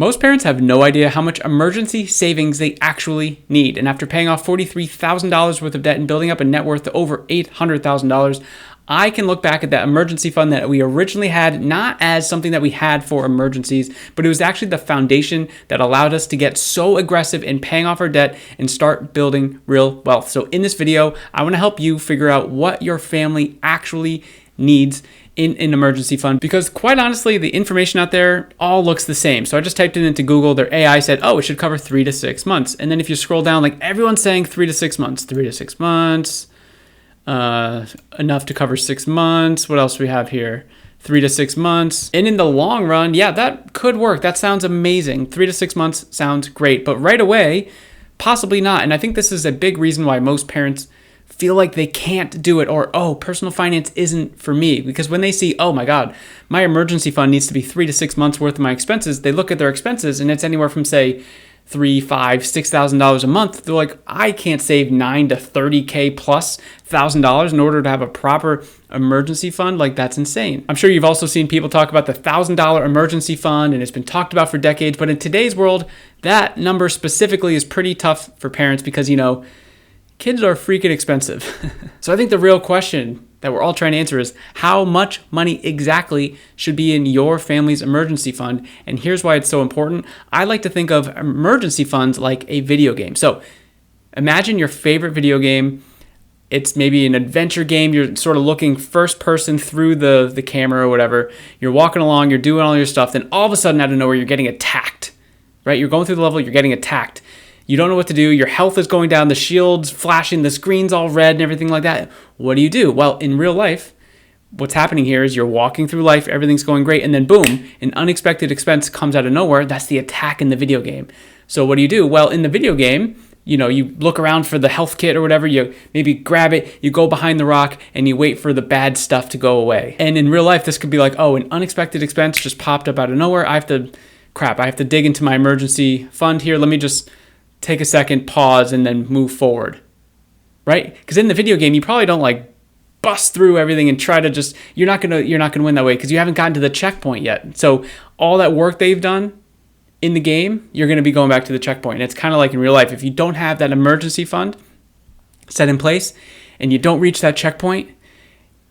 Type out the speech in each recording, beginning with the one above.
Most parents have no idea how much emergency savings they actually need. And after paying off $43,000 worth of debt and building up a net worth of over $800,000, I can look back at that emergency fund that we originally had, not as something that we had for emergencies, but it was actually the foundation that allowed us to get so aggressive in paying off our debt and start building real wealth. So in this video, I want to help you figure out what your family actually needs in an emergency fund, because quite honestly, the information out there all looks the same. So I just typed it into Google. Their AI said, oh, it should cover 3 to 6 months. And then if you scroll down, like everyone's saying 3 to 6 months, 3 to 6 months, enough to cover 6 months. What else do we have here? 3 to 6 months. And in the long run, yeah, that could work. That sounds amazing. 3 to 6 months sounds great, but right away, possibly not. And I think this is a big reason why most parents feel like they can't do it, or, oh, personal finance isn't for me. Because when they see, oh my God, my emergency fund needs to be 3 to 6 months worth of my expenses, they look at their expenses and it's anywhere from, say, $3,000, $5,000, $6,000 a month. They're like, I can't save $9,000 to $30,000 plus $1,000 in order to have a proper emergency fund. Like, that's insane. I'm sure you've also seen people talk about the $1,000 emergency fund, and it's been talked about for decades. But in today's world, that number specifically is pretty tough for parents because, kids are freaking expensive. So I think the real question that we're all trying to answer is how much money exactly should be in your family's emergency fund? And here's why it's so important. I like to think of emergency funds like a video game. So imagine your favorite video game. It's maybe an adventure game. You're sort of looking first person through the camera or whatever. You're walking along, you're doing all your stuff. Then all of a sudden out of nowhere, you're getting attacked, right? You're going through the level, you're getting attacked. You don't know what to do. Your health is going down. The shield's flashing. The screen's all red and everything like that. What do? Well, in real life, what's happening here is you're walking through life. Everything's going great. And then boom, an unexpected expense comes out of nowhere. That's the attack in the video game. So what do? Well, in the video game, you look around for the health kit or whatever. You maybe grab it. You go behind the rock and you wait for the bad stuff to go away. And in real life, this could be like, oh, an unexpected expense just popped up out of nowhere. I have to dig into my emergency fund here. Let me just take a second, pause, and then move forward, right? Because in the video game, you probably don't bust through everything and try to you're not gonna win that way because you haven't gotten to the checkpoint yet. So all that work they've done in the game, you're gonna be going back to the checkpoint. And it's kind of like in real life. If you don't have that emergency fund set in place and you don't reach that checkpoint,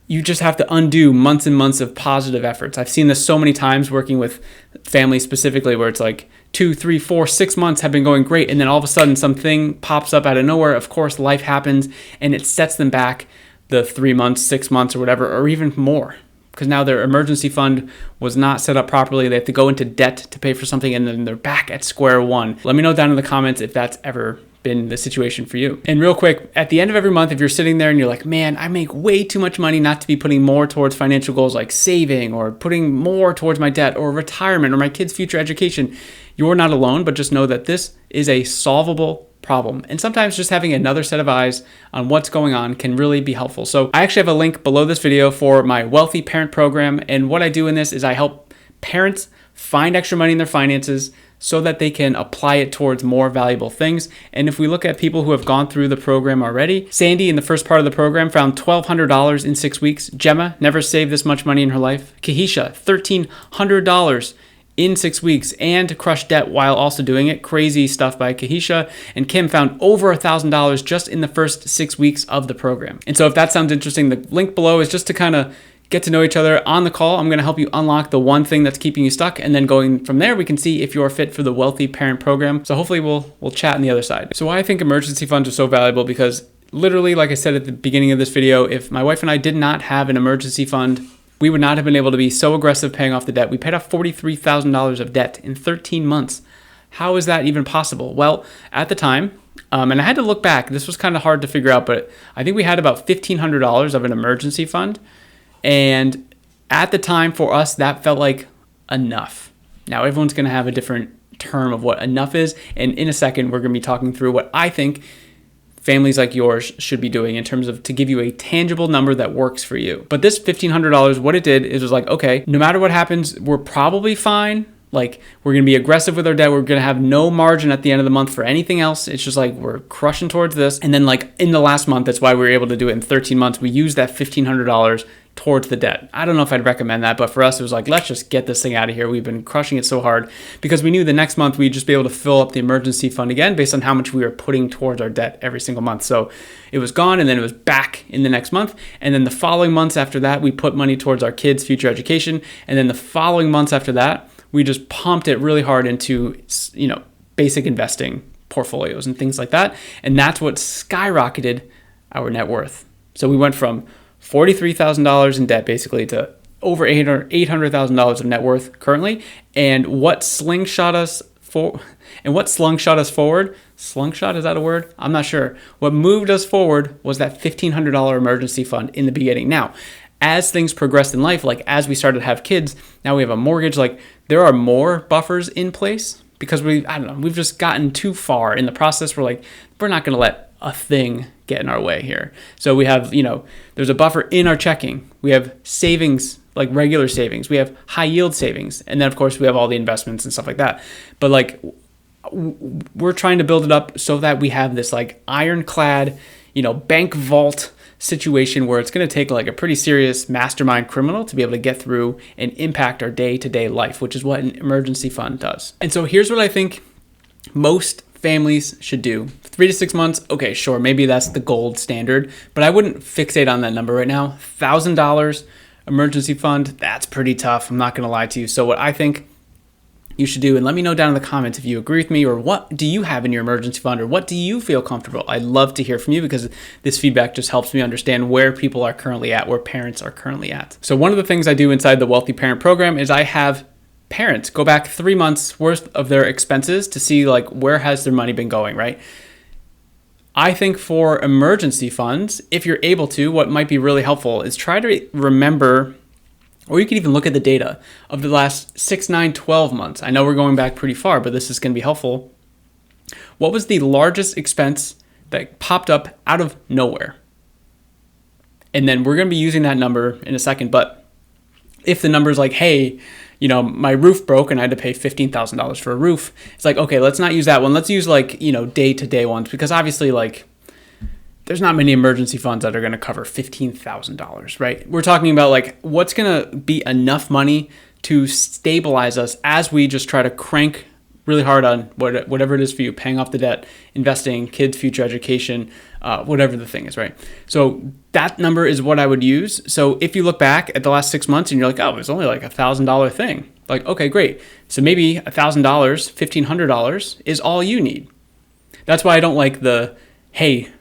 you just have to undo months and months of positive efforts. I've seen this so many times working with families specifically where it's like 2, 3, 4, 6 months have been going great. And then all of a sudden something pops up out of nowhere. Of course, life happens and it sets them back the 3 months, 6 months or whatever, or even more. Because now their emergency fund was not set up properly. They have to go into debt to pay for something and then they're back at square one. Let me know down in the comments if that's ever been the situation for you. And real quick, at the end of every month, if you're sitting there and you're like, man, I make way too much money not to be putting more towards financial goals like saving or putting more towards my debt or retirement or my kids' future education, you're not alone, but just know that this is a solvable problem. And sometimes just having another set of eyes on what's going on can really be helpful. So I actually have a link below this video for my Wealthy Parent Program. And what I do in this is I help parents find extra money in their finances so that they can apply it towards more valuable things. And if we look at people who have gone through the program already, Sandy in the first part of the program found $1,200 in 6 weeks. Gemma never saved this much money in her life. Kahisha, $1,300 in 6 weeks and crushed debt while also doing it. Crazy stuff by Kahisha. And Kim found over $1,000 just in the first 6 weeks of the program. And so if that sounds interesting, the link below is just to kind of get to know each other on the call. I'm going to help you unlock the one thing that's keeping you stuck. And then going from there, we can see if you're fit for the Wealthy Parent Program. So hopefully we'll chat on the other side. So why I think emergency funds are so valuable, because literally, like I said at the beginning of this video, if my wife and I did not have an emergency fund, we would not have been able to be so aggressive paying off the debt. We paid off $43,000 of debt in 13 months. How is that even possible? Well, at the time, and I had to look back, this was kind of hard to figure out, but I think we had about $1,500 of an emergency fund. And at the time for us, that felt like enough. Now, everyone's going to have a different term of what enough is. And in a second, we're going to be talking through what I think families like yours should be doing in terms of to give you a tangible number that works for you. But this $1,500, what it did is it was like, okay, no matter what happens, we're probably fine. Like, we're going to be aggressive with our debt. We're going to have no margin at the end of the month for anything else. It's just like we're crushing towards this. And then like in the last month, that's why we were able to do it in 13 months. We used that $1,500 towards the debt. I don't know if I'd recommend that, but for us, it was like, let's just get this thing out of here. We've been crushing it so hard because we knew the next month we'd just be able to fill up the emergency fund again based on how much we were putting towards our debt every single month. So it was gone and then it was back in the next month. And then the following months after that, we put money towards our kids' future education. And then the following months after that, we just pumped it really hard into, basic investing portfolios and things like that. And that's what skyrocketed our net worth. So we went from $43,000 in debt basically to over $800,000 of net worth currently. And what slingshot us forward? Slingshot, is that a word? I'm not sure. What moved us forward was that $1,500 emergency fund in the beginning. Now, as things progressed in life, like as we started to have kids, now we have a mortgage, like there are more buffers in place because we've just gotten too far in the process. We're not going to let a thing get in our way here. So we have, there's a buffer in our checking. We have savings, like regular savings. We have high yield savings. And then of course we have all the investments and stuff like that. But we're trying to build it up so that we have this like ironclad, bank vault situation where it's going to take like a pretty serious mastermind criminal to be able to get through and impact our day-to-day life, which is what an emergency fund does. And so here's what I think most families should do. 3 to 6 months, okay, sure, maybe that's the gold standard, but I wouldn't fixate on that number right now. $1,000 emergency fund, that's pretty tough. I'm not going to lie to you. So what I think you should do, and let me know down in the comments if you agree with me, or what do you have in your emergency fund, or what do you feel comfortable? I'd love to hear from you because this feedback just helps me understand where people are currently at, where parents are currently at. So one of the things I do inside the Wealthy Parent Program is I have parents go back 3 months worth of their expenses to see like where has their money been going, right? I think for emergency funds, if you're able to, what might be really helpful is try to remember, or you can even look at the data of the last 6, 9, 12 months. I know we're going back pretty far, but this is going to be helpful. What was the largest expense that popped up out of nowhere? And then we're going to be using that number in a second, but if the number is like, hey, my roof broke and I had to pay $15,000 for a roof. It's like, okay, let's not use that one. Let's use day-to-day ones because obviously there's not many emergency funds that are going to cover $15,000, right? We're talking about what's going to be enough money to stabilize us as we just try to crank really hard on whatever it is for you, paying off the debt, investing, kids' future education, whatever the thing is, right? So that number is what I would use. So if you look back at the last 6 months and you're like, oh, it's only like $1,000 thing. Like, okay, great. So maybe $1,000, $1,500 is all you need. That's why I don't like hey,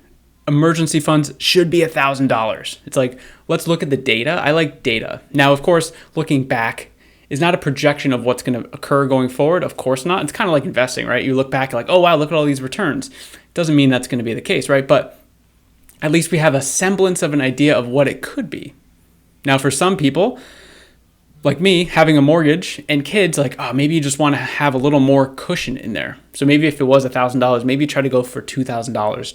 emergency funds should be $1,000. It's like, let's look at the data. I like data. Now, of course, looking back is not a projection of what's going to occur going forward. Of course not. It's kind of like investing, right? You look back like, oh, wow, look at all these returns. Doesn't mean that's going to be the case, right? But at least we have a semblance of an idea of what it could be. Now, for some people, like me, having a mortgage and kids, maybe you just want to have a little more cushion in there. So maybe if it was $1,000, maybe try to go for $2,000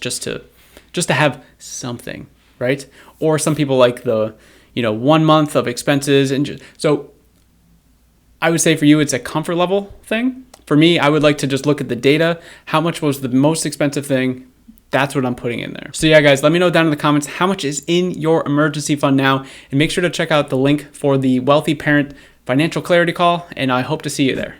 just to have something, right? Or some people like the 1 month of expenses. And so I would say for you, it's a comfort level thing. For me, I would like to just look at the data. How much was the most expensive thing? That's what I'm putting in there. So yeah, guys, let me know down in the comments how much is in your emergency fund now, and make sure to check out the link for the Wealthy Parent Financial Clarity Call, and I hope to see you there.